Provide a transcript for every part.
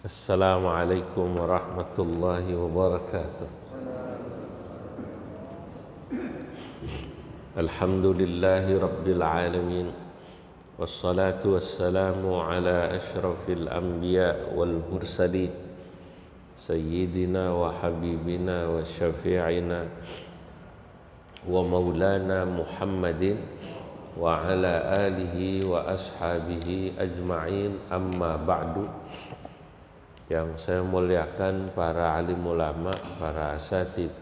Assalamualaikum warahmatullahi wabarakatuh. Alhamdulillahi rabbil alamin. Wassalatu wassalamu ala ashrafil anbiya wal mursalin Sayyidina wa habibina wa syafi'ina wa maulana Muhammadin wa ala alihi wa ashabihi ajma'in, amma ba'du. Yang saya muliakan para alim ulama, para asatid,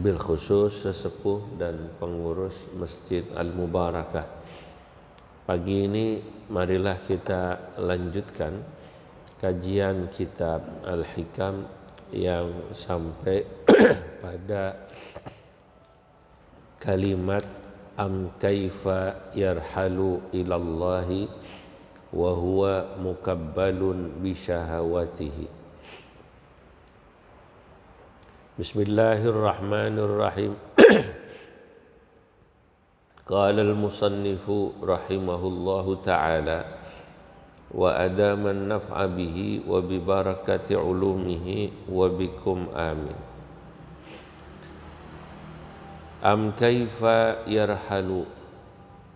bil khusus sesepuh dan pengurus Masjid Al-Mubarakah. Pagi ini marilah kita lanjutkan kajian kitab Al-Hikam yang sampai pada kalimat am kaifa yarhalu ilallahi wa huwa mukabbalun bi syahawatihi. Bismillahirrahmanirrahim. Qala al-musannifu rahimahullahu ta'ala wa adama an-naf'a bihi wa bi barakati ulumihi wa bikum amin. Am kaifa yarhalu,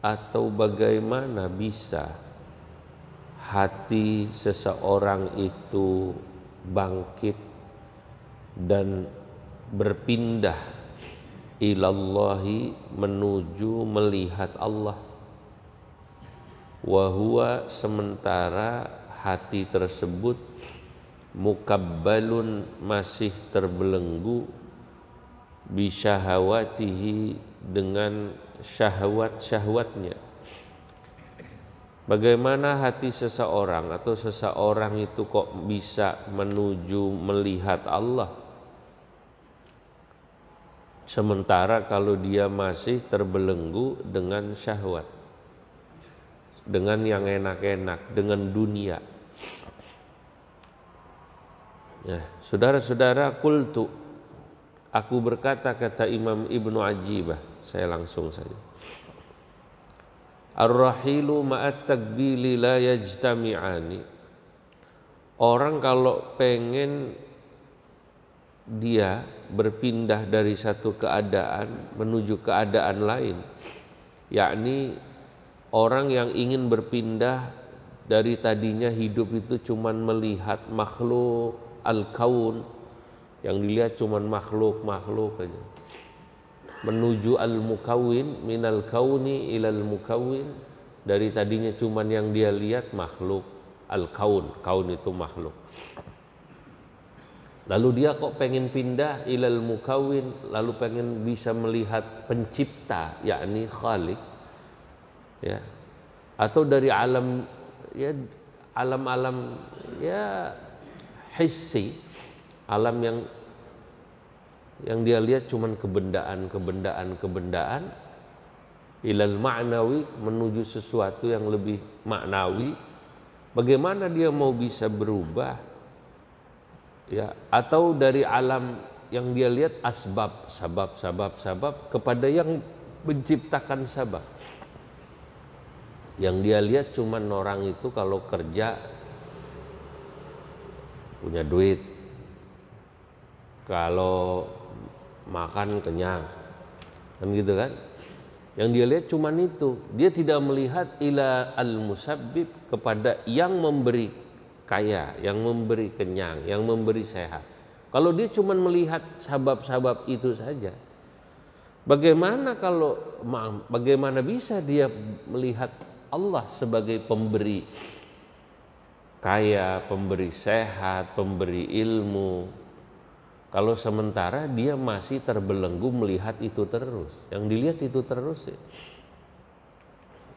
atau bagaimana bisa hati seseorang itu bangkit dan berpindah ilallahi, menuju melihat Allah, wa huwa, sementara hati tersebut mukabbalun, masih terbelenggu, bisyahawatihi, dengan syahwat-syahwatnya. Bagaimana hati seseorang atau seseorang itu kok bisa menuju melihat Allah, sementara kalau dia masih terbelenggu dengan syahwat, dengan yang enak-enak, dengan dunia. Ya, saudara-saudara, qultu, aku berkata, kata Imam Ibnu Ajibah, saya langsung saja. Ar-rahilu ma'at takbili la yajtami'ani. Orang kalau pengen dia berpindah dari satu keadaan menuju keadaan lain, yakni orang yang ingin berpindah dari tadinya hidup itu cuman melihat makhluk al-kaun, yang dilihat cuman makhluk-makhluk aja, menuju al-mukawwin, minal kauni ilal mukawwin, dari tadinya cuman yang dia lihat makhluk al-kaun, kaun itu makhluk, lalu dia kok pengen pindah ilal mukawwin, lalu pengen bisa melihat pencipta, yakni khalik, ya, atau dari alam, ya, alam-alam, ya, hissi, alam yang dia lihat cuman kebendaan, ilal ma'nawi, menuju sesuatu yang lebih maknawi. Bagaimana dia mau bisa berubah, ya, atau dari alam yang dia lihat asbab, sabab kepada yang menciptakan sabab. Yang dia lihat cuman orang itu kalau kerja punya duit, kalau makan kenyang, kan gitu kan. Yang dia lihat cuman itu, dia tidak melihat ila al-musabbib, kepada yang memberi kaya, yang memberi kenyang, yang memberi sehat. Kalau dia cuman melihat sabab-sabab itu saja, bagaimana bisa dia melihat Allah sebagai pemberi kaya, pemberi sehat, pemberi ilmu, kalau sementara dia masih terbelenggu melihat itu terus, yang dilihat itu terus, ya.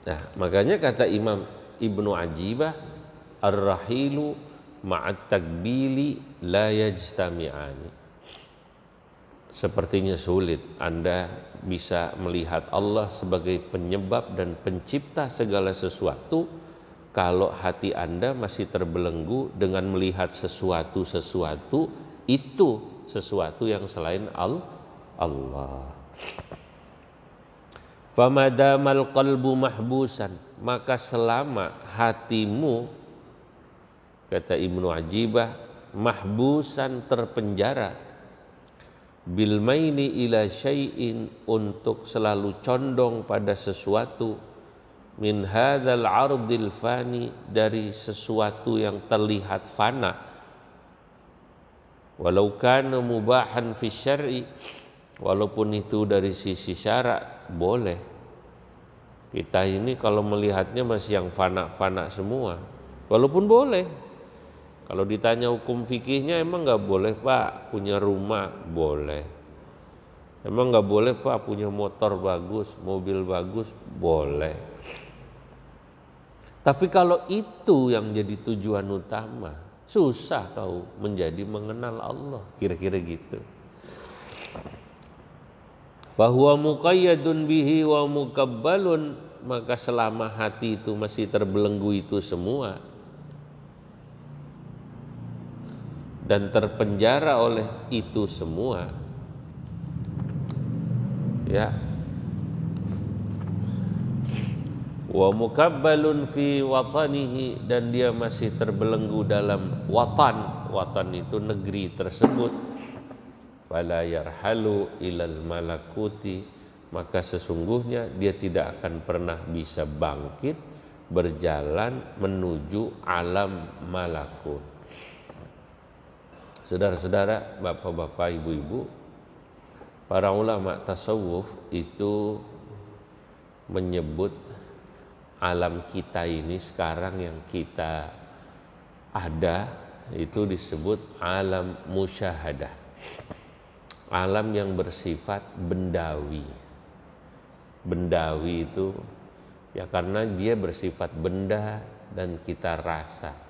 Nah, makanya kata Imam Ibnu Ajibah, ar-rahilu ma'at takbili la yajtami'ani. Sepertinya sulit Anda bisa melihat Allah sebagai penyebab dan pencipta segala sesuatu kalau hati Anda masih terbelenggu dengan melihat sesuatu itu, sesuatu yang selain Allah. Famadamal qalbu mahbusan, maka selama hatimu kata Ibnu Ajibah, mahbusan, terpenjara, bil maini ila syai'in, untuk selalu condong pada sesuatu, min hadzal ardil fani, dari sesuatu yang terlihat fana, walau kana mubahan fi syar'i, walaupun itu dari sisi syarak boleh. Kita ini kalau melihatnya masih yang fana-fana semua, walaupun boleh. Kalau ditanya hukum fikihnya, emang nggak boleh Pak punya rumah? Boleh. Emang nggak boleh Pak punya motor bagus, mobil bagus? Boleh. Tapi kalau itu yang jadi tujuan utama, susah kau menjadi mengenal Allah, kira-kira gitu. Fahuwa muqayyadun bihi wa mukabbalun, maka selama hati itu masih terbelenggu itu semua dan terpenjara oleh itu semua, ya, wa mukabbalun fi watanihi, dan dia masih terbelenggu dalam watan, watan itu negeri tersebut, fala yarhalu ilal malakuti, maka sesungguhnya dia tidak akan pernah bisa bangkit berjalan menuju alam malakut. Saudara-saudara, bapak-bapak, ibu-ibu, para ulama tasawuf itu menyebut alam kita ini sekarang yang kita ada itu disebut alam musyahadah, alam yang bersifat bendawi. Bendawi itu ya karena dia bersifat benda dan kita rasa.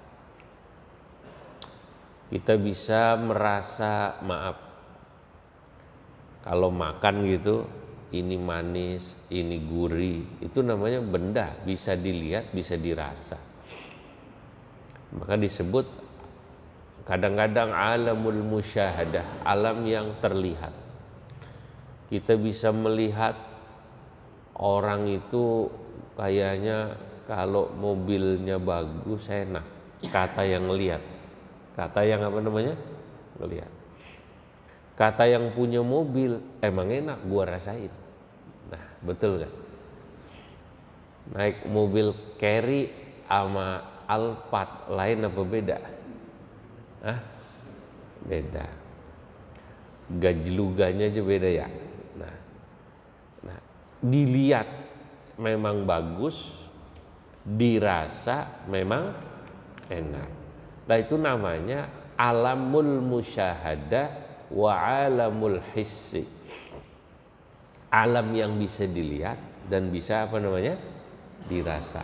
Kita bisa merasa, maaf, kalau makan gitu, ini manis, ini gurih, itu namanya benda, bisa dilihat, bisa dirasa. Maka disebut kadang-kadang alamul musyahadah, alam yang terlihat. Kita bisa melihat orang itu kayaknya kalau mobilnya bagus enak, kata yang lihat. Kata yang apa namanya? Ngelihat. Kata yang punya mobil, emang enak gua rasain. Nah, betul kan? Naik mobil Carry sama Alphard lain apa beda? Hah? Beda. Gajluganya aja beda ya. Nah, dilihat memang bagus, dirasa memang enak. Nah, itu namanya alamul musyahadah wa alamul hissi. Alam yang bisa dilihat dan bisa apa namanya? Dirasa.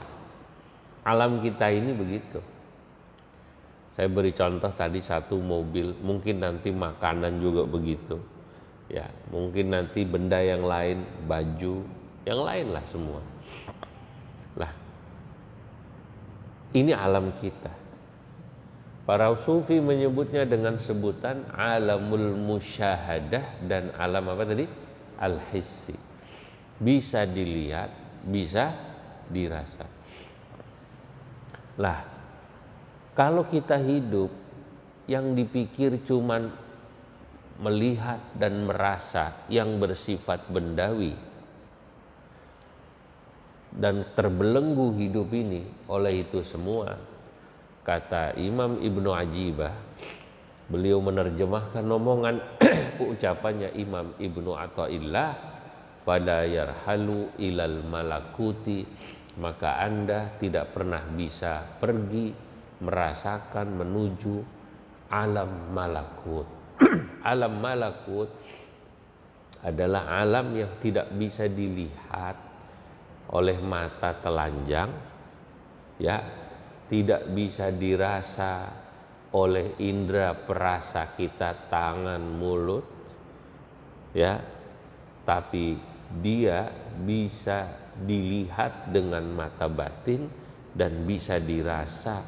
Alam kita ini begitu. Saya beri contoh tadi satu mobil, mungkin nanti makanan juga begitu. Ya, mungkin nanti benda yang lain, baju, yang lain lah semua. Lah, ini alam kita. Para sufi menyebutnya dengan sebutan alamul musyahadah dan alam apa tadi? Al-hissi. Bisa dilihat, bisa dirasa. Lah, kalau kita hidup yang dipikir cuman melihat dan merasa yang bersifat bendawi dan terbelenggu hidup ini oleh itu semua, kata Imam Ibnu Ajibah, beliau menerjemahkan omongan ucapannya Imam Ibnu Athaillah, fala yarhalu ilal malakuti, maka Anda tidak pernah bisa pergi merasakan menuju alam malakut. Alam malakut adalah alam yang tidak bisa dilihat oleh mata telanjang, ya, tidak bisa dirasa oleh indera perasa kita, tangan, mulut, ya, tapi dia bisa dilihat dengan mata batin dan bisa dirasa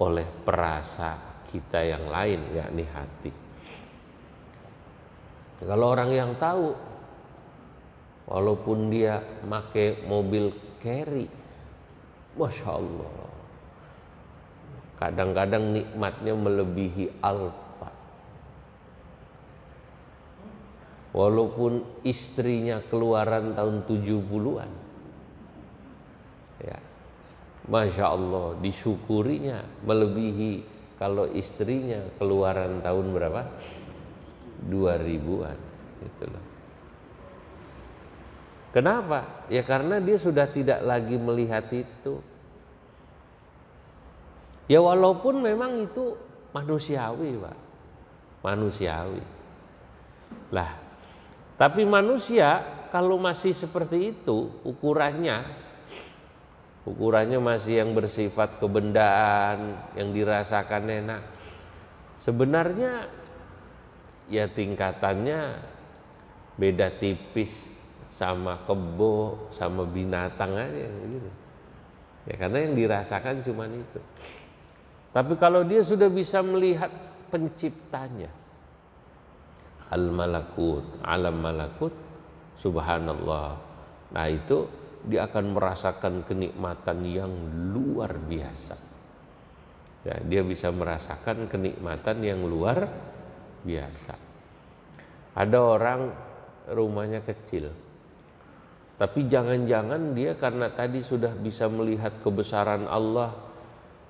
oleh perasa kita yang lain, yakni hati. Kalau orang yang tahu, walaupun dia pakai mobil Carry, Masya Allah, Kadang-kadang nikmatnya melebihi alfa. Walaupun istrinya keluaran tahun 70-an. Ya. Masya Allah, disyukurinya melebihi kalau istrinya keluaran tahun berapa? 2000-an. Gitu loh. Kenapa? Ya karena dia sudah tidak lagi melihat itu. Ya walaupun memang itu manusiawi, Pak. Manusiawi. Lah, tapi manusia kalau masih seperti itu ukurannya masih yang bersifat kebendaan, yang dirasakan enak. Sebenarnya ya tingkatannya beda tipis sama kebo, sama binatang aja gitu. Ya karena yang dirasakan cuma itu. Tapi kalau dia sudah bisa melihat penciptanya, al-malakut, alam malakut, subhanallah. Nah itu dia akan merasakan kenikmatan yang luar biasa. Ya, dia bisa merasakan kenikmatan yang luar biasa. Ada orang rumahnya kecil, tapi jangan-jangan dia karena tadi sudah bisa melihat kebesaran Allah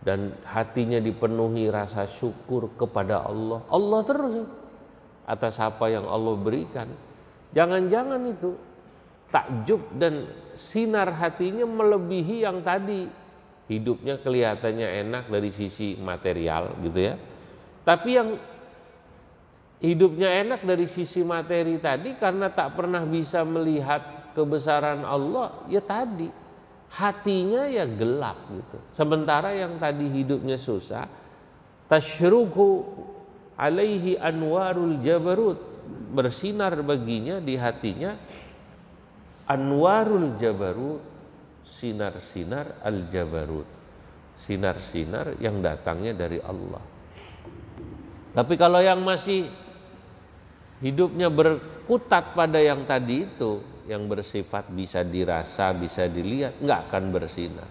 dan hatinya dipenuhi rasa syukur kepada Allah. Allah terus atas apa yang Allah berikan. Jangan-jangan itu takjub dan sinar hatinya melebihi yang tadi. Hidupnya kelihatannya enak dari sisi material gitu ya. Tapi yang hidupnya enak dari sisi materi tadi karena tak pernah bisa melihat kebesaran Allah, ya tadi hatinya ya gelap gitu. Sementara yang tadi hidupnya susah, tasyruqu alaihi anwarul jabarut, bersinar baginya di hatinya anwarul jabarut, sinar-sinar al-jabarut, sinar-sinar yang datangnya dari Allah. Tapi kalau yang masih hidupnya berkutat pada yang tadi itu, yang bersifat bisa dirasa, bisa dilihat, nggak akan bersinar.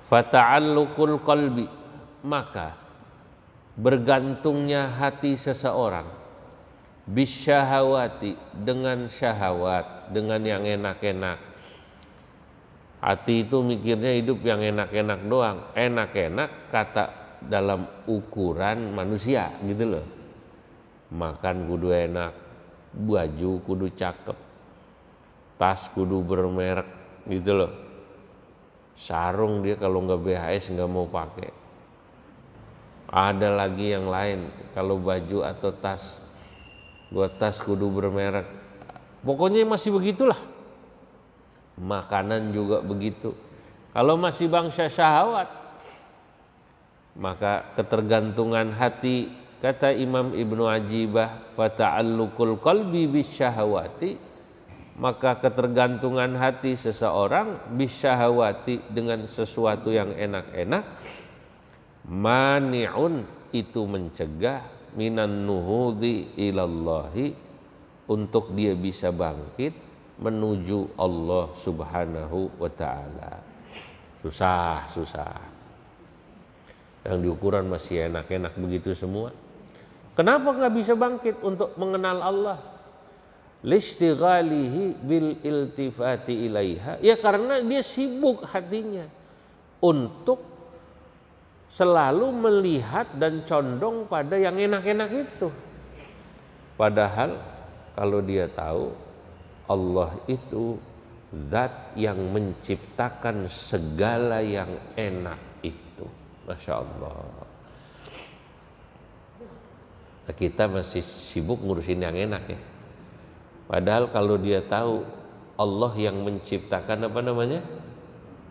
Fata'alluqul qalbi, maka bergantungnya hati seseorang bisyahawati, dengan syahwat, dengan yang enak-enak. Hati itu mikirnya hidup yang enak-enak doang. Enak-enak kata dalam ukuran manusia gitu loh. Makan kudu enak, baju kudu cakep, tas kudu bermerek gitu loh. Sarung dia kalau nggak BHS nggak mau pakai. Ada lagi yang lain, kalau baju atau tas, gua tas kudu bermerek. Pokoknya masih begitulah. Makanan juga begitu. Kalau masih bangsa syahwat, maka ketergantungan hati, kata Imam Ibnu Ajibah, fata'alluqul qalbi bisyahawati, maka ketergantungan hati seseorang bisyahawati, dengan sesuatu yang enak-enak, mani'un, itu mencegah minan nuhudi ilallahi, untuk dia bisa bangkit menuju Allah subhanahu wa ta'ala. Susah. Yang di ukuran masih enak-enak begitu semua. Kenapa nggak bisa bangkit untuk mengenal Allah? Listighalihi bil iltifati ilaiha, ya karena dia sibuk hatinya untuk selalu melihat dan condong pada yang enak-enak itu. Padahal kalau dia tahu Allah itu zat yang menciptakan segala yang enak itu. Masya Allah. Kita masih sibuk ngurusin yang enak ya. Padahal kalau dia tahu Allah yang menciptakan apa namanya,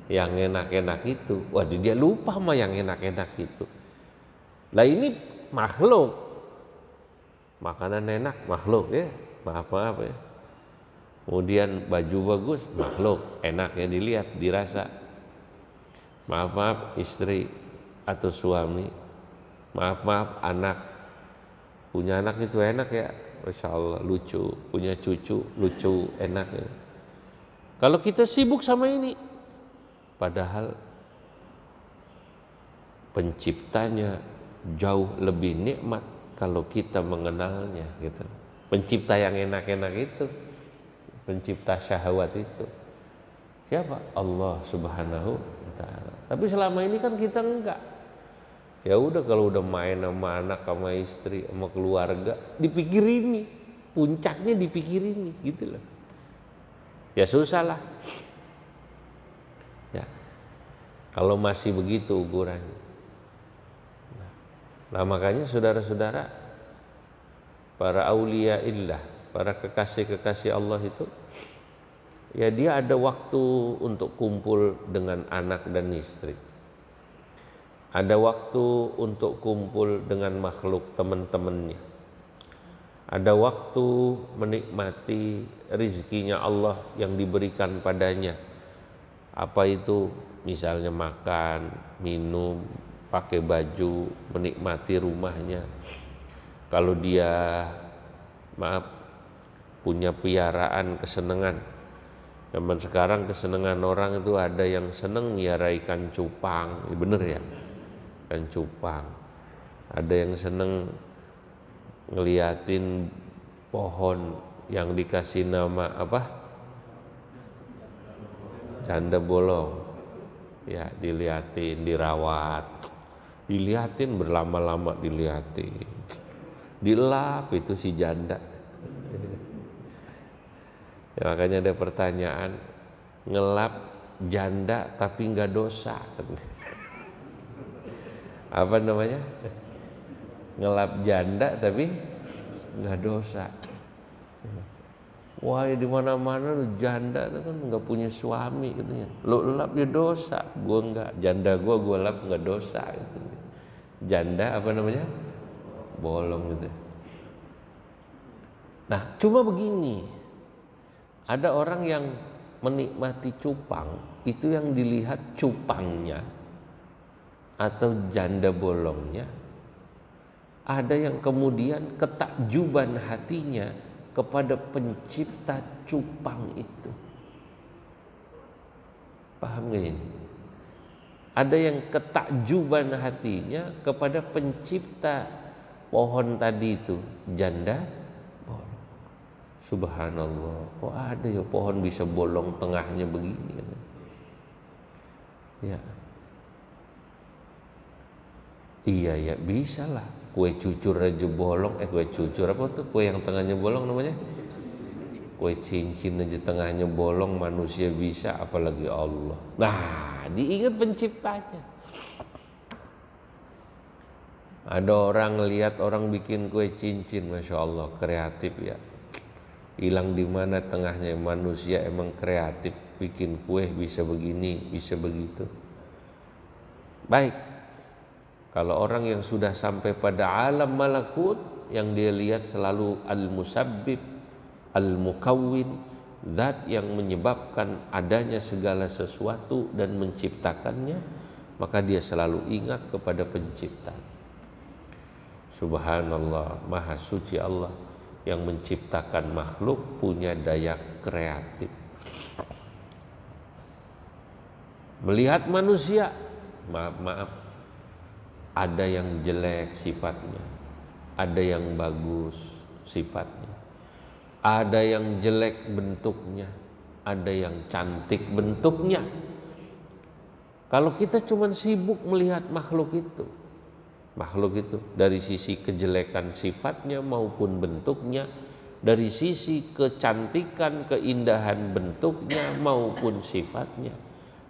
yang enak-enak itu, wah dia lupa sama yang enak-enak itu. Lah ini makhluk, makanan enak makhluk ya, maaf ya. Kemudian baju bagus makhluk, enak ya dilihat, dirasa. Maaf istri atau suami, maaf anak, punya anak itu enak ya, Masya Allah, lucu, punya cucu lucu, enak ya. Kalau kita sibuk sama ini, padahal penciptanya jauh lebih nikmat kalau kita mengenalnya gitu. Pencipta yang enak-enak itu, pencipta syahwat itu siapa? Allah Subhanahu wa taala. Tapi selama ini kan kita enggak. Ya udah, kalau udah main sama anak, sama istri, sama keluarga, dipikir ini, puncaknya dipikir ini gitu loh. Ya susah lah. Ya. Kalau masih begitu ukurannya. Nah, makanya saudara-saudara, para aulia illah, para kekasih-kekasih Allah itu, ya dia ada waktu untuk kumpul dengan anak dan istri. Ada waktu untuk kumpul dengan makhluk teman-temannya. Ada waktu menikmati rizkinya Allah yang diberikan padanya. Apa itu? Misalnya makan, minum, pakai baju, menikmati rumahnya. Kalau dia punya piaraan kesenangan. Zaman sekarang kesenangan orang itu ada yang seneng miara ikan cupang, bener ya? Ikan cupang. Ada yang seneng ngeliatin pohon yang dikasih nama apa? Janda bolong. Ya, diliatin, dirawat. Diliatin berlama-lama, diliatin. Dilap itu si janda. Ya, makanya ada pertanyaan, ngelap janda tapi nggak dosa. Apa namanya? Ngelap janda tapi nggak dosa. Wah, di mana-mana lu janda itu kan nggak punya suami katanya. Lu lap ya dosa, gua nggak. Janda gua lap nggak dosa gitu. Janda apa namanya? Bolong gitu. Nah, cuma begini. Ada orang yang menikmati cupang, itu yang dilihat cupangnya atau janda bolongnya. Ada yang kemudian ketakjuban hatinya kepada pencipta cupang itu. Paham gak ini? Ada yang ketakjuban hatinya kepada pencipta pohon tadi itu, janda bolong. Subhanallah, kok ada ya pohon bisa bolong tengahnya begini? Ya, iya ya, bisa lah. Kue cucur aja bolong, kue cucur apa tuh? Kue yang tengahnya bolong namanya? Kue cincin aja tengahnya bolong, manusia bisa, apalagi Allah. Nah, diingat penciptanya. Ada orang lihat orang bikin kue cincin, masya Allah, kreatif ya. Hilang di mana tengahnya, manusia emang kreatif, bikin kue bisa begini, bisa begitu. Baik. Kalau orang yang sudah sampai pada alam malakut, yang dia lihat selalu al-musabbib, al-mukawwin, zat yang menyebabkan adanya segala sesuatu dan menciptakannya, maka dia selalu ingat kepada pencipta. Subhanallah, maha suci Allah yang menciptakan makhluk, punya daya kreatif. Melihat manusia, maaf, ada yang jelek sifatnya, ada yang bagus sifatnya, ada yang jelek bentuknya, ada yang cantik bentuknya. Kalau kita cuma sibuk melihat makhluk itu dari sisi kejelekan sifatnya maupun bentuknya, dari sisi kecantikan, keindahan bentuknya maupun sifatnya,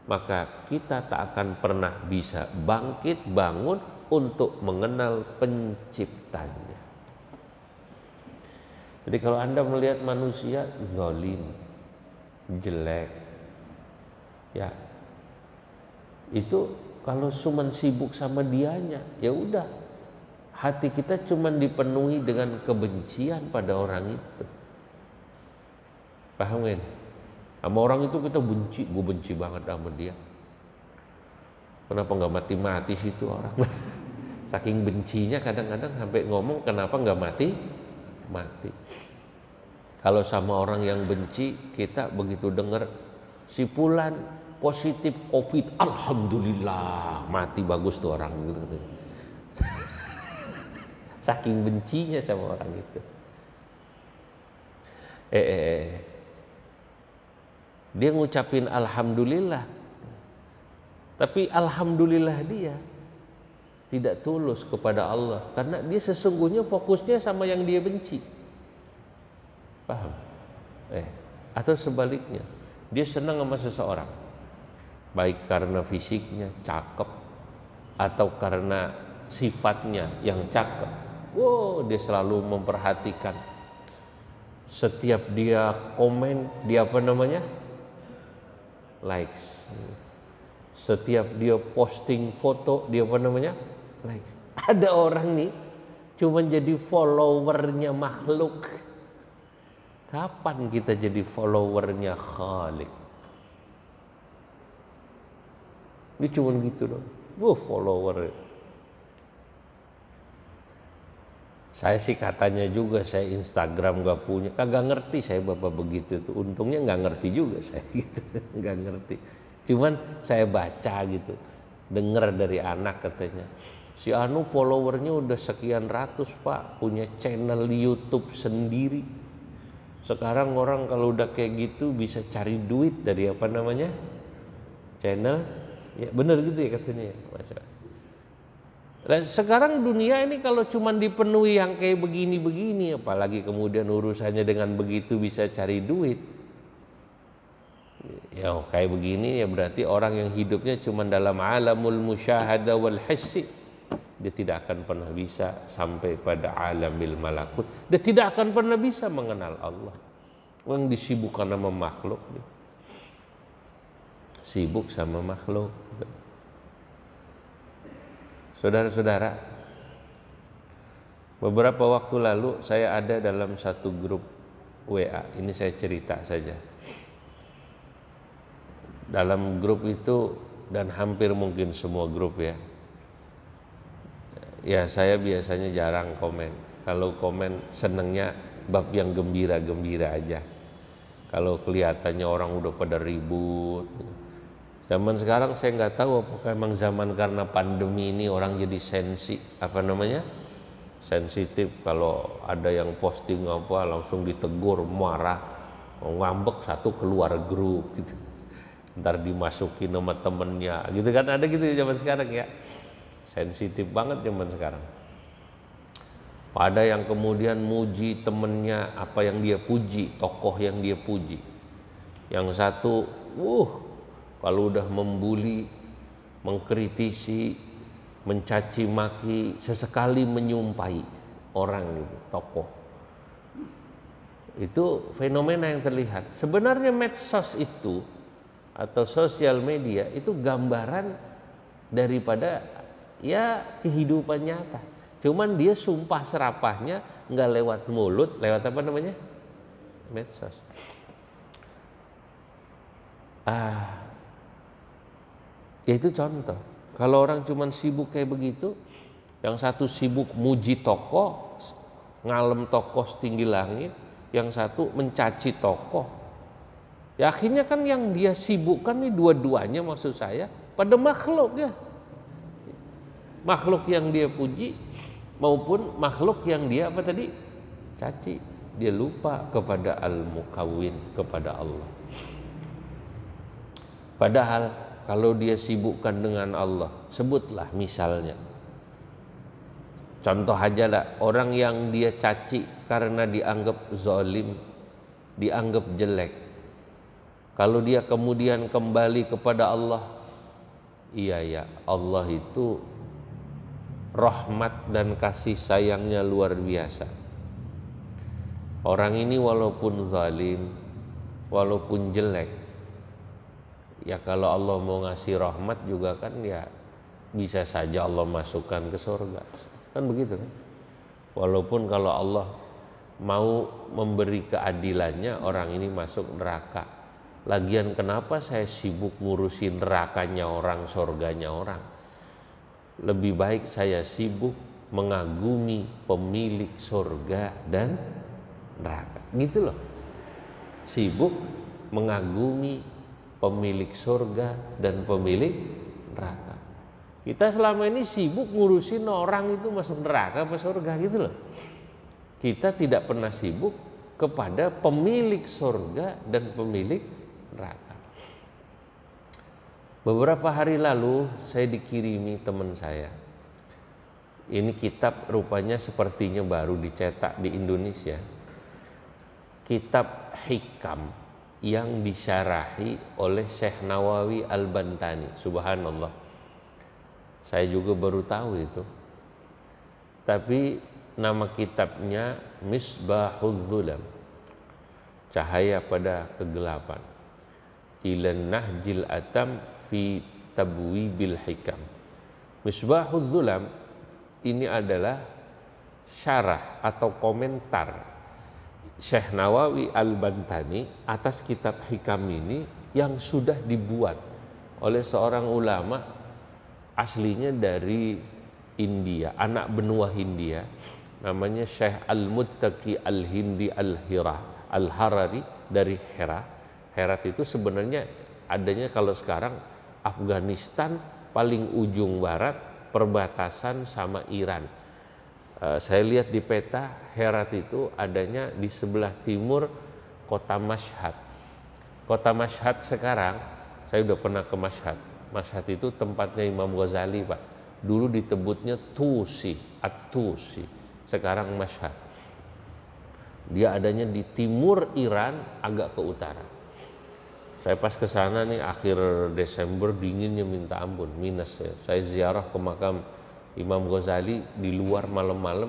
maka kita tak akan pernah bisa bangkit bangun untuk mengenal penciptanya. Jadi kalau Anda melihat manusia zalim, jelek, ya itu kalau cuma sibuk sama dianya, ya udah, hati kita cuma dipenuhi dengan kebencian pada orang itu. Paham gak? Sama orang itu kita benci, gue benci banget sama dia. Kenapa nggak mati-mati sih itu orang? Saking bencinya kadang-kadang sampai ngomong kenapa nggak mati. Kalau sama orang yang benci, kita begitu dengar si Fulan positif COVID, alhamdulillah, mati bagus tuh orang gitu. Saking bencinya sama orang itu. Dia ngucapin alhamdulillah, tapi alhamdulillah dia tidak tulus kepada Allah, karena dia sesungguhnya fokusnya sama yang dia benci. Paham? Atau sebaliknya, dia senang sama seseorang, baik karena fisiknya cakep atau karena sifatnya yang cakep. Dia selalu memperhatikan. Setiap dia komen, dia likes. Setiap dia posting foto, dia likes. Ada orang nih cuma jadi followernya makhluk. Kapan kita jadi followernya Khalik? Dia cuma gitu dong. Follower. Saya sih katanya juga saya Instagram gak punya, kagak ngerti saya bapak begitu tuh. Untungnya nggak ngerti juga saya gitu, nggak ngerti. Cuman saya baca gitu, dengar dari anak katanya, si Anu followernya udah sekian ratus pak, punya channel YouTube sendiri. Sekarang orang kalau udah kayak gitu bisa cari duit dari channel, ya bener gitu ya katanya ya, Masya. Dan sekarang dunia ini kalau cuma dipenuhi yang kayak begini-begini, apalagi kemudian urusannya dengan begitu bisa cari duit, ya kayak begini ya berarti orang yang hidupnya cuma dalam alamul musyahada wal hissi, dia tidak akan pernah bisa sampai pada alamil malakut, dia tidak akan pernah bisa mengenal Allah. Orang disibukkan sama makhluk, sibuk sama makhluk. Saudara-saudara, beberapa waktu lalu saya ada dalam satu grup WA, ini saya cerita saja. Dalam grup itu, dan hampir mungkin semua grup ya saya biasanya jarang komen. Kalau komen senengnya bab yang gembira-gembira aja. Kalau kelihatannya orang udah pada ribut. Zaman sekarang saya nggak tahu apakah memang zaman karena pandemi ini orang jadi sensitif. Kalau ada yang posting apa langsung ditegur, marah, ngambek, satu keluar grup gitu. Ntar dimasukin sama temennya gitu kan, ada gitu zaman sekarang ya. Sensitif banget zaman sekarang. Ada yang kemudian muji temennya apa yang dia puji, tokoh yang dia puji. Yang satu, kalau udah membuli, mengkritisi, mencaci maki, sesekali menyumpai orang gitu, tokoh. Itu fenomena yang terlihat. Sebenarnya medsos itu atau sosial media itu gambaran daripada ya kehidupan nyata. Cuman dia sumpah serapahnya nggak lewat mulut, lewat medsos. Ya itu contoh. Kalau orang cuman sibuk kayak begitu, yang satu sibuk muji tokoh, ngalem tokoh setinggi langit, yang satu mencaci tokoh. Ya akhirnya kan yang dia sibukkan nih dua-duanya maksud saya pada makhluk ya. Makhluk yang dia puji maupun makhluk yang dia caci. Dia lupa kepada Al-Mukawwin, kepada Allah. Padahal kalau dia sibukkan dengan Allah, sebutlah misalnya. Contoh aja lah, orang yang dia caci karena dianggap zalim, dianggap jelek. Kalau dia kemudian kembali kepada Allah, iya ya, Allah itu rahmat dan kasih sayangnya luar biasa. Orang ini walaupun zalim, walaupun jelek, ya kalau Allah mau ngasih rahmat juga kan ya bisa saja Allah masukkan ke surga. Kan begitu kan? Walaupun kalau Allah mau memberi keadilannya orang ini masuk neraka. Lagian kenapa saya sibuk ngurusin nerakanya orang, surganya orang? Lebih baik saya sibuk mengagumi pemilik surga dan neraka. Gitu loh. Sibuk mengagumi pemilik surga dan pemilik neraka. Kita selama ini sibuk ngurusin orang itu masuk neraka apa surga gitu loh. Kita tidak pernah sibuk kepada pemilik surga dan pemilik neraka. Beberapa hari lalu saya dikirimi teman saya. Ini kitab rupanya sepertinya baru dicetak di Indonesia. Kitab Hikam yang disyarahi oleh Syekh Nawawi Al-Bantani. Subhanallah. Saya juga baru tahu itu. Tapi nama kitabnya Misbahul Zulam. Cahaya pada kegelapan. Ilan Nahjil Atam fi Tabwibil Hikam. Misbahul Zulam ini adalah syarah atau komentar Syekh Nawawi Al-Bantani atas kitab Hikam ini yang sudah dibuat oleh seorang ulama aslinya dari India, anak benua Hindia, namanya Syekh Al-Muttaqi Al-Hindi Al-Harari dari Herat. Herat itu sebenarnya adanya kalau sekarang Afghanistan paling ujung barat, perbatasan sama Iran. Saya lihat di peta Herat itu adanya di sebelah timur kota Mashhad. Kota Mashhad sekarang, saya udah pernah ke Mashhad. Mashhad itu tempatnya Imam Ghazali, Pak. Dulu ditebutnya Tusi, At-Tusi. Sekarang Mashhad. Dia adanya di timur Iran, agak ke utara. Saya pas ke sana nih akhir Desember, dinginnya minta ampun, minus ya. Saya ziarah ke makam Imam Ghazali di luar malam-malam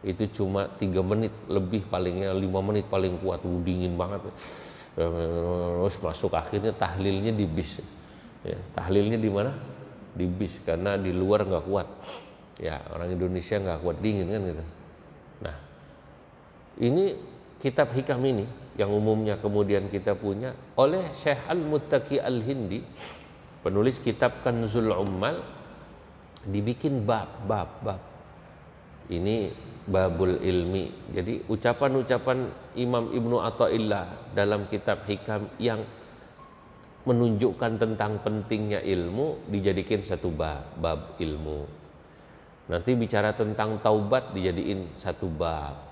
itu cuma 3 menit lebih, palingnya 5 menit paling kuat, dingin banget. Terus masuk akhirnya tahlilnya di bis. Ya, tahlilnya di mana? Di bis, karena di luar nggak kuat. Ya, orang Indonesia nggak kuat dingin kan gitu. Nah, ini kitab Hikam ini yang umumnya kemudian kita punya oleh Syekh Al-Muttaqi Al-Hindi, penulis kitab Kanzul Ummal, dibikin bab. Ini babul ilmi. Jadi ucapan-ucapan Imam Ibnu Athaillah dalam kitab Hikam yang menunjukkan tentang pentingnya ilmu dijadikan satu bab ilmu. Nanti bicara tentang taubat dijadiin satu bab.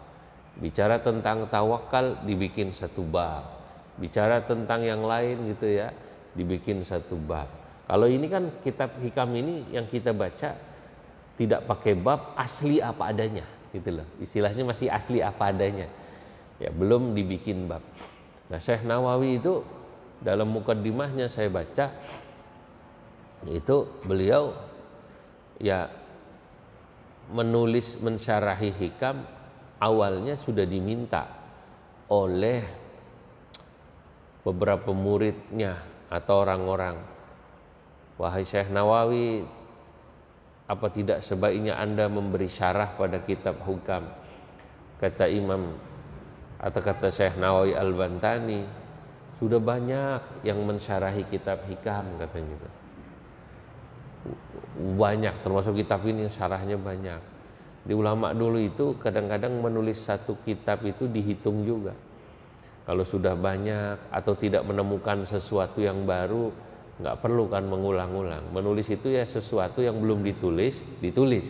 Bicara tentang tawakal dibikin satu bab. Bicara tentang yang lain gitu ya, dibikin satu bab. Kalau ini kan kitab Hikam ini yang kita baca tidak pakai bab, asli apa adanya gitu loh. Istilahnya masih asli apa adanya. Ya, belum dibikin bab. Nah, Syekh Nawawi itu dalam mukaddimahnya saya baca itu beliau ya menulis mensyarahi Hikam awalnya sudah diminta oleh beberapa muridnya atau orang-orang, wahai Syekh Nawawi, apa tidak sebaiknya Anda memberi syarah pada kitab Hikam? Kata Imam atau kata Syekh Nawawi Al-Bantani, sudah banyak yang mensyarahi kitab Hikam, katanya gitu. Banyak, termasuk kitab ini syarahnya banyak. Di ulama dulu itu kadang-kadang menulis satu kitab itu dihitung juga. Kalau sudah banyak atau tidak menemukan sesuatu yang baru, nggak perlu kan mengulang-ulang. Menulis itu ya sesuatu yang belum ditulis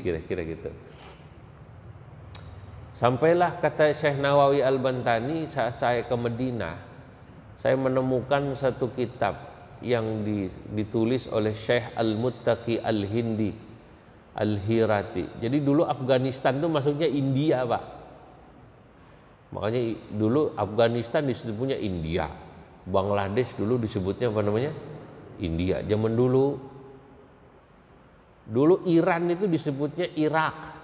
kira-kira gitu. Sampailah kata Syekh Nawawi Al-Bantani, saat saya ke Madinah, saya menemukan satu kitab yang ditulis oleh Syekh Al-Muttaqi Al-Hindi Al-Hirati. Jadi dulu Afghanistan itu masuknya India, Pak. Makanya dulu Afghanistan disebutnya India. Bangladesh dulu disebutnya apa namanya? India. Zaman dulu Iran itu disebutnya Irak.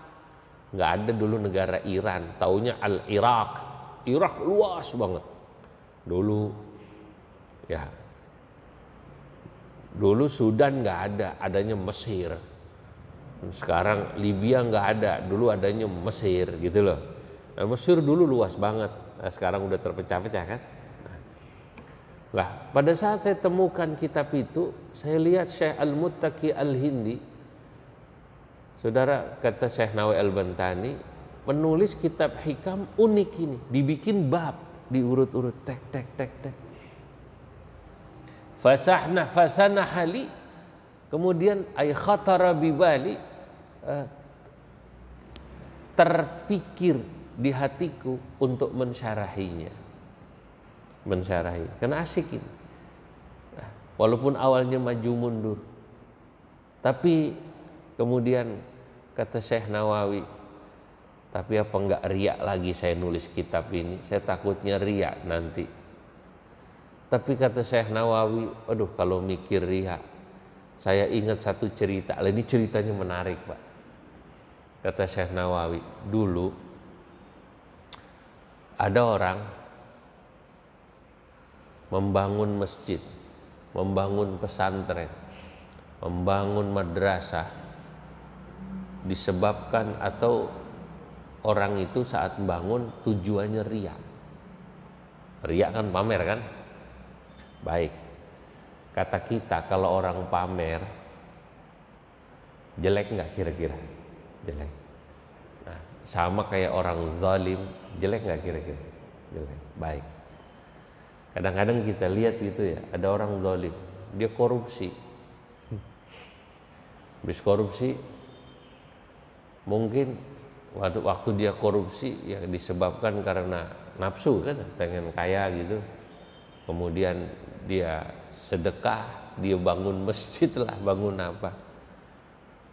Nggak ada dulu negara Iran, taunya Al-Irak. Irak luas banget. Dulu ya. Dulu Sudan nggak ada, adanya Mesir. Sekarang Libya nggak ada, dulu adanya Mesir gitu loh. Nah, Mesir dulu luas banget, nah, sekarang udah terpecah-pecah kan. Nah, pada saat saya temukan kitab itu, saya lihat Syekh Al-Muttaqi Al-Hindi, saudara, kata Syekh Nawawi Al-Bantani, menulis kitab Hikam unik ini, dibikin bab, diurut-urut, tek. fasanahali, kemudian ay khatara bibali, terpikir di hatiku untuk mensyarahinya, karena asik ini. Walaupun awalnya maju mundur, tapi kemudian kata Syekh Nawawi, tapi apa enggak riak lagi saya nulis kitab ini, saya takutnya riak nanti. Tapi kata Syekh Nawawi, aduh kalau mikir riak, saya ingat satu cerita. Ini ceritanya menarik, Pak. Kata Syekh Nawawi, dulu ada orang membangun masjid, membangun pesantren, membangun madrasah, disebabkan atau orang itu saat bangun tujuannya riak. Riak kan pamer kan? Baik, kata kita kalau orang pamer jelek nggak kira-kira? Jelek. Nah, sama kayak orang zalim, jelek nggak kira-kira? Jelek. Baik. Kadang-kadang kita lihat gitu ya, ada orang zalim, dia korupsi. Habis korupsi, mungkin waktu dia korupsi ya disebabkan karena nafsu kan, pengen kaya gitu. Kemudian dia sedekah, dia bangun masjid lah, bangun apa.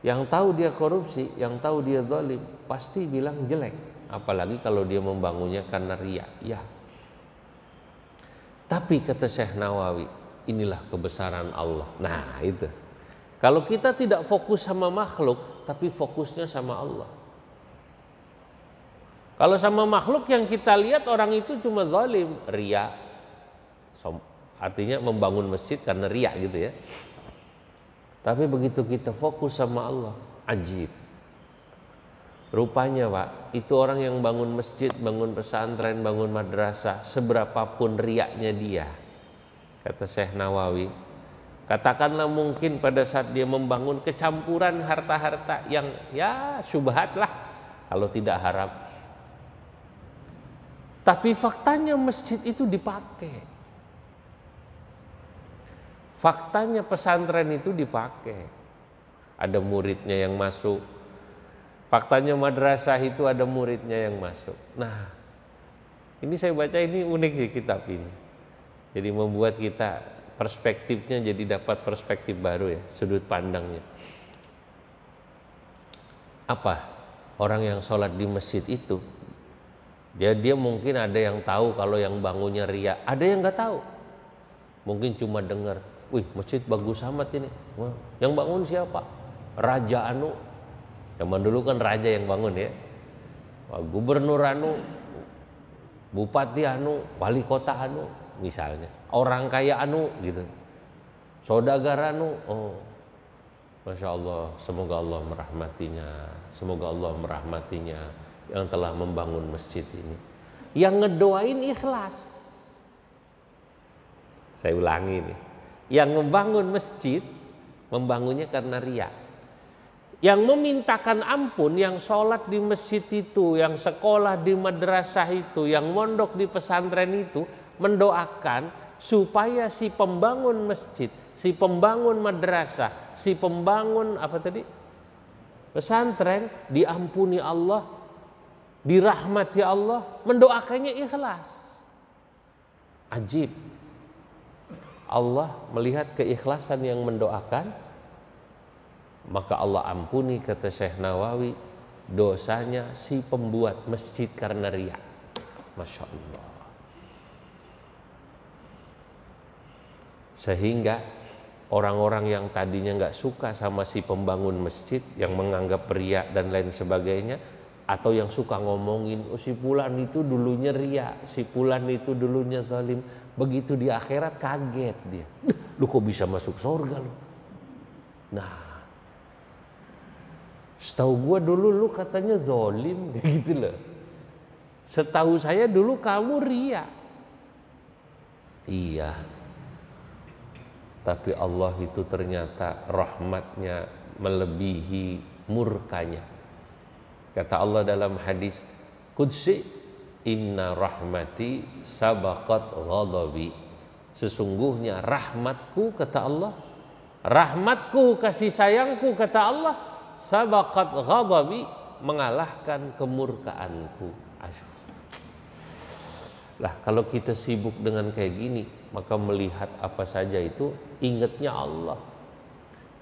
Yang tahu dia korupsi, yang tahu dia zalim, pasti bilang jelek. Apalagi kalau dia membangunnya karena riya. Ya. Tapi kata Syekh Nawawi, inilah kebesaran Allah. Nah itu. Kalau kita tidak fokus sama makhluk, tapi fokusnya sama Allah. Kalau sama makhluk yang kita lihat orang itu cuma zalim, riya. Artinya membangun masjid karena riya gitu ya. Tapi begitu kita fokus sama Allah, ajib. Rupanya Pak, itu orang yang bangun masjid, bangun pesantren, bangun madrasah, seberapapun riyaknya dia, kata Syekh Nawawi, katakanlah mungkin pada saat dia membangun kecampuran harta-harta yang ya syubhat lah kalau tidak haram. Tapi faktanya masjid itu dipakai. Faktanya pesantren itu dipakai. Ada muridnya yang masuk. Faktanya madrasah itu ada muridnya yang masuk. Nah, ini saya baca ini unik di kitab ini. Jadi membuat kita perspektifnya jadi dapat perspektif baru ya, sudut pandangnya. Apa? Orang yang sholat di masjid itu, dia mungkin ada yang tahu kalau yang bangunnya riya, ada yang nggak tahu. Mungkin cuma dengar, wih masjid bagus amat ini. Wah, yang bangun siapa? Raja anu. Zaman dulu kan raja yang bangun ya. Wah, gubernur anu, bupati anu, wali kota anu misalnya. Orang kaya anu gitu. Saudagar anu. Oh. Masya Allah, semoga Allah merahmatinya. Semoga Allah merahmatinya yang telah membangun masjid ini. Yang ngedoain ikhlas. Saya ulangi nih. Yang membangun masjid, membangunnya karena riya. Yang memintakan ampun, yang sholat di masjid itu, yang sekolah di madrasah itu, yang mondok di pesantren itu, mendoakan supaya si pembangun masjid, si pembangun madrasah, si pembangun apa tadi? Pesantren diampuni Allah, dirahmati Allah, mendoakannya ikhlas. Ajib. Allah melihat keikhlasan yang mendoakan, maka Allah ampuni, kata Syekh Nawawi, dosanya si pembuat masjid karena riya. Masya Allah. Sehingga orang-orang yang tadinya nggak suka sama si pembangun masjid, yang menganggap riya dan lain sebagainya, atau yang suka ngomongin, oh si fulan itu dulunya riya, si fulan itu dulunya zalim, begitu di akhirat kaget dia. Lu kok bisa masuk surga lu? Nah, setahu gua dulu lu katanya zalim gitu loh. Setahu saya dulu kamu riya. Iya. Tapi Allah itu ternyata rahmatnya melebihi murkanya. Kata Allah dalam hadis qudsi, inna rahmati sabaqat ghadabi. Sesungguhnya rahmatku, kata Allah, rahmatku, kasih sayangku, kata Allah, sabaqat ghadabi, mengalahkan kemurkaanku. Lah kalau kita sibuk dengan kayak gini, maka melihat apa saja itu ingatnya Allah.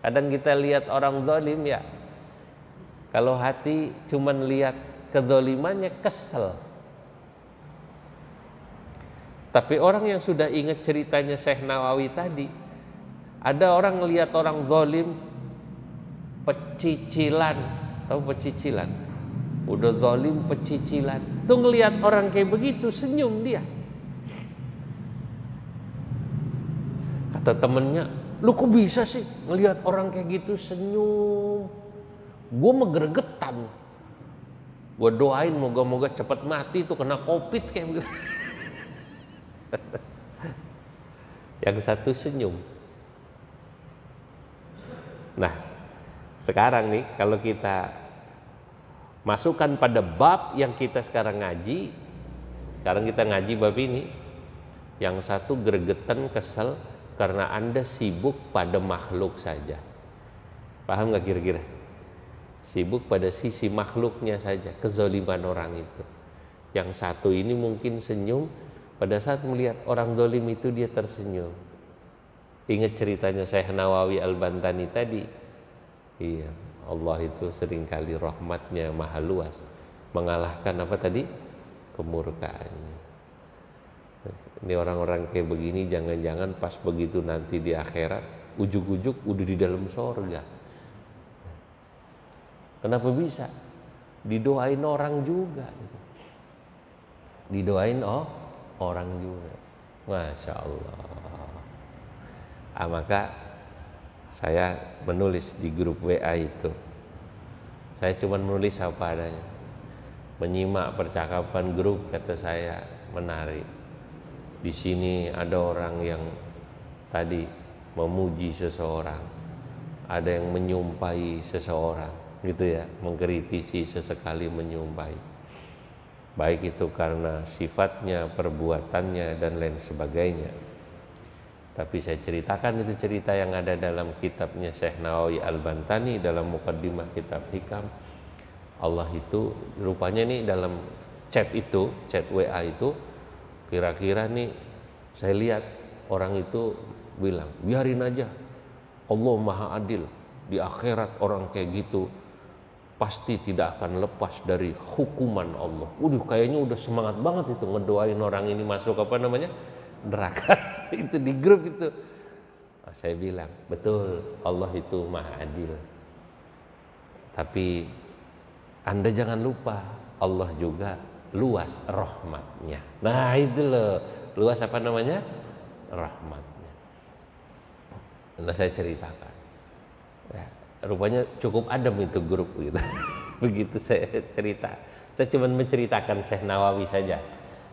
Kadang kita lihat orang zalim ya, kalau hati cuman lihat kezalimannya kesel. Tapi orang yang sudah ingat ceritanya Syekh Nawawi tadi, ada orang ngelihat orang zalim pecicilan, tahu pecicilan? Udah zalim pecicilan. Tuh ngelihat orang kayak begitu senyum dia. Kata temennya, lu kok bisa sih ngelihat orang kayak gitu senyum? Gue megergetan. Gue doain moga-moga cepat mati tuh kena COVID kayak begitu. Yang satu senyum. Nah, sekarang nih kalau kita masukkan pada bab yang kita sekarang ngaji, sekarang kita ngaji bab ini, yang satu gregetan kesel karena Anda sibuk pada makhluk saja. Paham nggak kira-kira? Sibuk pada sisi makhluknya saja, kezaliman orang itu. Yang satu ini mungkin senyum, pada saat melihat orang zalim itu dia tersenyum. Ingat ceritanya Syekh Nawawi Al-Bantani tadi. Iya, Allah itu seringkali rahmatnya maha luas, mengalahkan apa tadi? Kemurkaannya. Ini orang-orang kayak begini jangan-jangan pas begitu nanti di akhirat ujuk-ujuk udah di dalam sorga. Kenapa bisa? Didoain orang juga gitu. Didoain orang juga. Masya Allah. Maka saya menulis di grup WA itu. Saya cuma menulis apa adanya. Menyimak percakapan grup, kata saya menarik. Di sini ada orang yang tadi memuji seseorang, ada yang menyumpahi seseorang, gitu ya, mengkritisi sesekali menyumpahi. Baik itu karena sifatnya, perbuatannya dan lain sebagainya. Tapi saya ceritakan itu cerita yang ada dalam kitabnya Syekh Nawawi Al-Bantani dalam mukaddimah kitab Hikam. Allah itu rupanya nih dalam chat itu, chat WA itu, kira-kira nih saya lihat orang itu bilang, biarin aja, Allah Maha Adil, di akhirat orang kayak gitu pasti tidak akan lepas dari hukuman Allah. Kayaknya udah semangat banget itu ngedoain orang ini masuk apa namanya, neraka. Itu di grup itu. Saya bilang, betul, Allah itu Maha Adil. Tapi Anda jangan lupa, Allah juga luas rahmatnya. Nah itu loh, luas apa namanya? Rahmatnya. Nah saya ceritakan. Ya, rupanya cukup adem itu grup gitu. Begitu saya cerita. Saya cuma menceritakan Syekh Nawawi saja.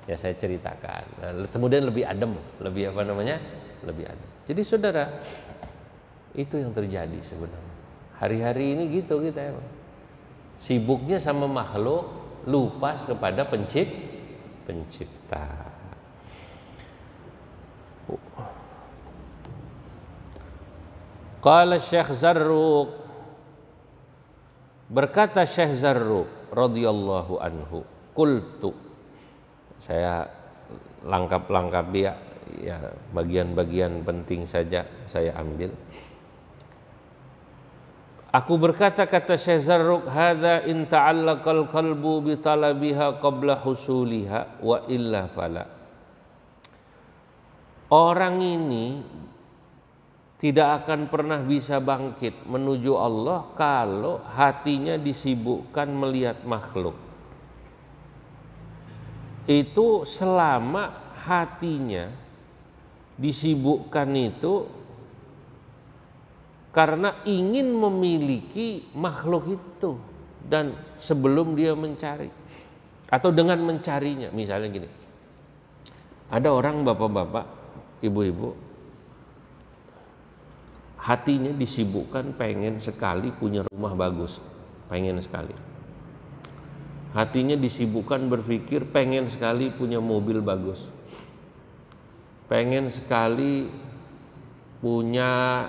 Ya saya ceritakan. Nah, kemudian lebih adem, lebih apa namanya? Lebih adem. Jadi saudara, itu yang terjadi sebenarnya. Hari-hari ini gitu kita emang. Sibuknya sama makhluk, lupa kepada pencipta. Qala Syekh Zarruq, berkata Syekh Zarruq radhiyallahu anhu, qultu, saya lengkap ya bagian-bagian penting saja saya ambil. Aku berkata, kata Syekh Zarruq, hadza in ta'allaqal qalbu bi talabiha qabla husuliha wa illa fala. Orang ini tidak akan pernah bisa bangkit menuju Allah kalau hatinya disibukkan melihat makhluk. Itu selama hatinya disibukkan itu karena ingin memiliki makhluk itu dan sebelum dia mencari atau dengan mencarinya. Misalnya gini, ada orang bapak-bapak, ibu-ibu, hatinya disibukkan pengen sekali punya rumah bagus, pengen sekali. Hatinya disibukkan berpikir pengen sekali punya mobil bagus. pengen sekali punya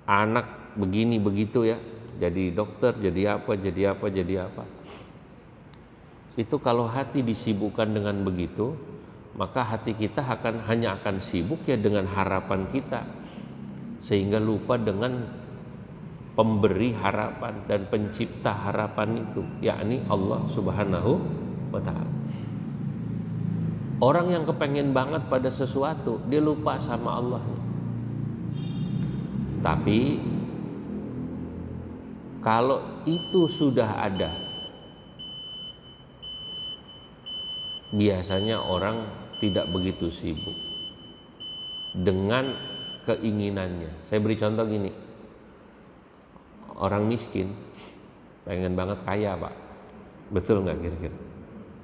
anak begini begitu ya, jadi dokter, jadi apa, jadi apa, jadi apa. Itu kalau hati disibukkan dengan begitu, maka hati kita hanya akan sibuk ya dengan harapan kita, sehingga lupa dengan pemberi harapan dan pencipta harapan itu, yakni Allah Subhanahu wa Ta'ala. Orang yang kepengen banget pada sesuatu, dia lupa sama Allah. Tapi kalau itu sudah ada, biasanya orang tidak begitu sibuk dengan keinginannya. Saya beri contoh gini, orang miskin pengen banget kaya, Pak. Betul nggak kira-kira?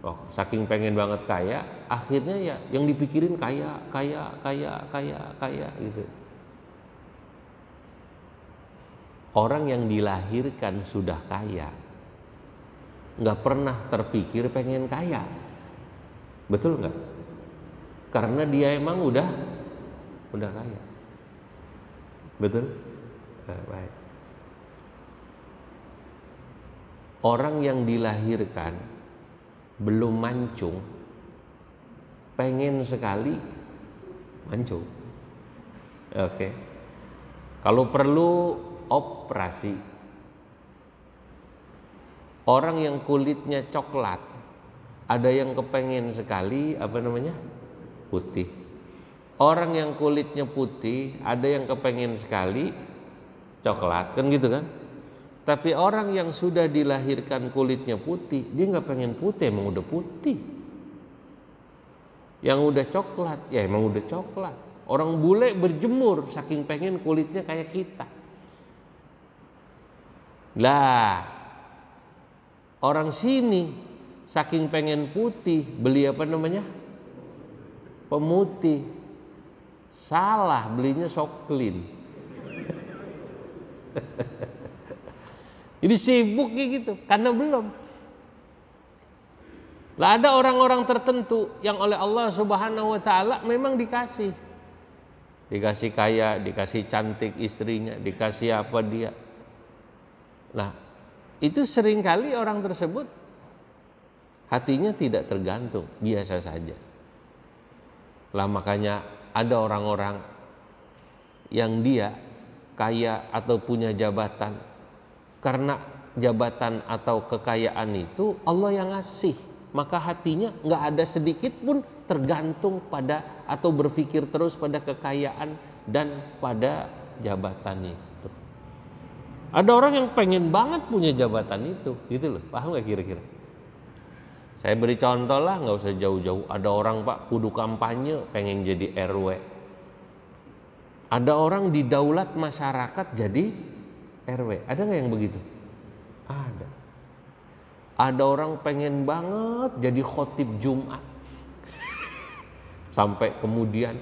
Oh, saking pengen banget kaya, akhirnya ya yang dipikirin kaya gitu. Orang yang dilahirkan sudah kaya, nggak pernah terpikir pengen kaya, betul nggak? Karena dia emang udah kaya, betul? Nah, baik. Orang yang dilahirkan belum mancung, pengen sekali mancung. Oke. Kalau perlu operasi. Orang yang kulitnya coklat, ada yang kepengen sekali putih. Orang yang kulitnya putih, ada yang kepengen sekali coklat, kan gitu kan? Tapi orang yang sudah dilahirkan kulitnya putih, dia nggak pengen putih, emang udah putih. Yang udah coklat, ya emang udah coklat. Orang bule berjemur saking pengen kulitnya kayak kita. Lah, orang sini saking pengen putih, beli pemutih. Salah, belinya Soklin. Jadi sibuk kayak gitu, karena belum. Lah ada orang-orang tertentu yang oleh Allah Subhanahu wa Ta'ala memang dikasih kaya, dikasih cantik istrinya, dikasih apa dia. Nah, itu seringkali orang tersebut hatinya tidak tergantung, biasa saja. Lah makanya ada orang-orang yang dia kaya atau punya jabatan, karena jabatan atau kekayaan itu Allah yang ngasih, maka hatinya nggak ada sedikit pun tergantung pada atau berpikir terus pada kekayaan dan pada jabatan itu. Ada orang yang pengen banget punya jabatan itu, gitu loh. Paham nggak kira-kira? Saya beri contoh lah, nggak usah jauh-jauh. Ada orang Pak kudu kampanye pengen jadi RW. Ada orang didaulat masyarakat jadi RW. Ada nggak yang begitu? Ada. Ada orang pengen banget jadi khotib Jumat. Sampai kemudian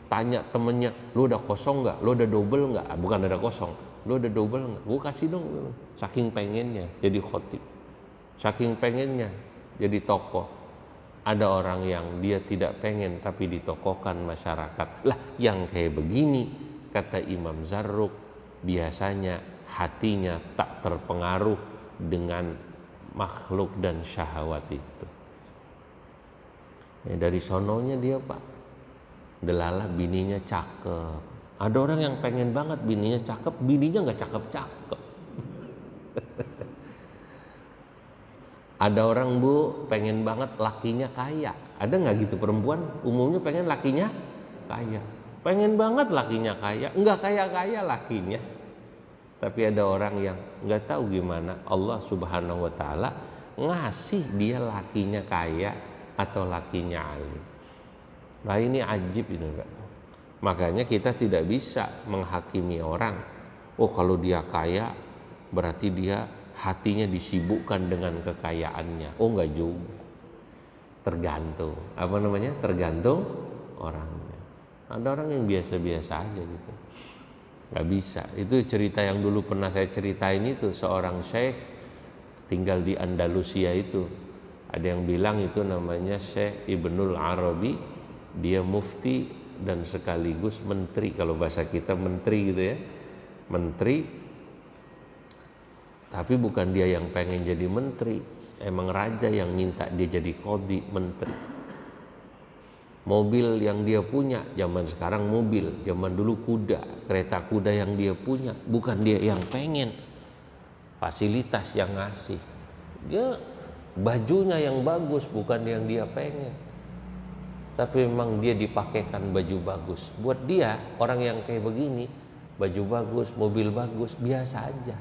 tanya temennya, lu udah kosong nggak? Lu udah double nggak? Bukan ada kosong. Lu udah double nggak? Gue kasih dong. Saking pengennya jadi khotib, saking pengennya jadi tokoh. Ada orang yang dia tidak pengen tapi ditokohkan masyarakat. Lah yang kayak begini, kata Imam Zarruq, biasanya hatinya tak terpengaruh dengan makhluk dan syahwat itu. Ya, dari sononya dia Pak, delalah bininya cakep. Ada orang yang pengen banget bininya cakep, bininya nggak cakep-cakep. Ada orang Bu pengen banget lakinya kaya. Ada nggak gitu perempuan? Umumnya pengen lakinya kaya. Pengen banget lakinya kaya, nggak kaya-kaya lakinya. Tapi ada orang yang nggak tahu gimana Allah Subhanahu wa Ta'ala ngasih dia lakinya kaya atau lakinya alim. Nah ini ajib ini Pak. Makanya kita tidak bisa menghakimi orang. Oh kalau dia kaya berarti dia hatinya disibukkan dengan kekayaannya. Oh enggak juga. Tergantung. Tergantung orangnya. Ada orang yang biasa-biasa aja gitu. Nggak bisa. Itu cerita yang dulu pernah saya ceritain itu, seorang syekh tinggal di Andalusia itu. Ada yang bilang itu namanya Syekh Ibnul Arabi Dia mufti dan sekaligus menteri, kalau bahasa kita menteri gitu ya, menteri, tapi bukan dia yang pengen jadi menteri, emang raja yang minta dia jadi qadhi, menteri. Mobil yang dia punya, zaman sekarang mobil, zaman dulu kuda, kereta kuda yang dia punya, bukan dia yang pengen, fasilitas yang ngasih. Dia bajunya yang bagus, bukan yang dia pengen, tapi memang dia dipakaikan baju bagus. Buat dia, orang yang kayak begini, baju bagus, mobil bagus, biasa aja.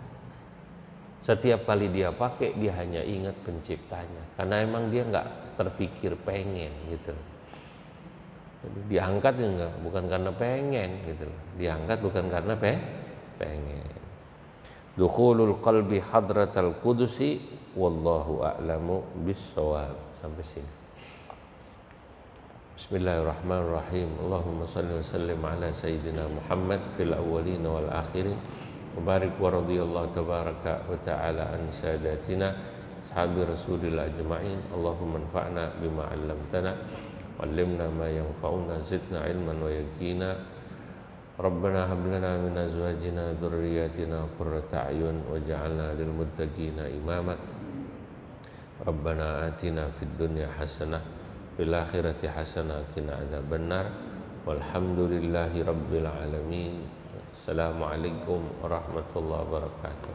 Setiap kali dia pakai, dia hanya ingat penciptanya, karena emang dia nggak terpikir pengen gitu. Jadi diangkat enggak, bukan karena pengen gitu loh. Diangkat bukan karena pengen. Dukhulul qalbi hadratal qudusi wallahu a'lamu bissawab. Sampai sini. Bismillahirrahmanirrahim. Allahumma salli wa sallim ala sayyidina Muhammad fil awwalin wal akhirin. Wa barik wa radiyallahu tabaraka wa ta'ala an sadatina ashabi Rasulillah ajma'in. Allahumma anfa'na bima 'allamtana. Allimna ma yanfa'una, zidna ilman wa yaqina. Rabbana hab lana min azwajina dzurriyyatina qurrata a'yun waj'alna lil muttaqina imama. Rabbana atina fid dunya hasanah fil akhirati hasanah qina adzabannar. Walhamdulillahi rabbil alamin. Assalamualaikum warahmatullahi wabarakatuh.